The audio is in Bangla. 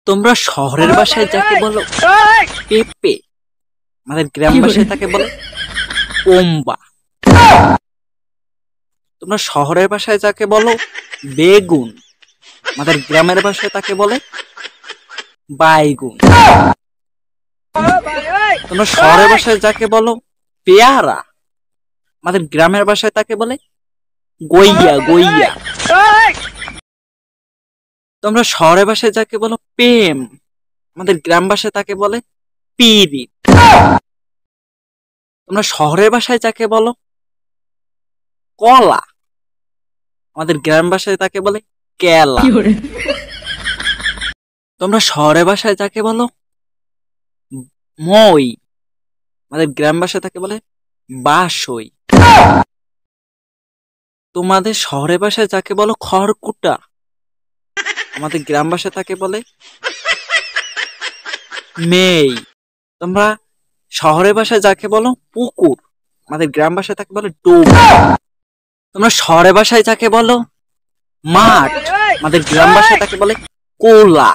তোমরা শহরের ভাষায় যাকে বলো পেঁপে, আমাদের গ্রাম ভাষায় তাকে বলে কোম্বা। তোমরা শহরের ভাষায় যাকে বলো বেগুন, আমাদের গ্রামের ভাষায় তাকে বলে বাইগুন। তোমরা শহরের ভাষায় যাকে বলো পেয়ারা, আমাদের গ্রামের ভাষায় তাকে বলে গইয়া গইয়া। তোমরা শহরের ভাষায় যাকে বলো প্রেম, আমাদের গ্রাম ভাষায় তাকে বলে পিরিত। তোমরা শহরের ভাষায় যাকে বলো কলা, আমাদের গ্রাম ভাষায় তাকে বলে কেলা। তোমরা শহরের ভাষায় যাকে বলো মই, আমাদের গ্রাম ভাষায় তাকে বলে বাসই। তোমাদের শহরের ভাষায় যাকে বলো খড়কুটা, আমাদের গ্রাম ভাষায় তাকে বলে মেই। তোমরা শহরের ভাষায় যাকে বলো পুকুর, আমাদের গ্রাম ভাষায় তাকে বলে ডোব। তোমরা শহরের ভাষায় যাকে বলো মাঠ, আমাদের গ্রাম ভাষায় তাকে বলে কোলা।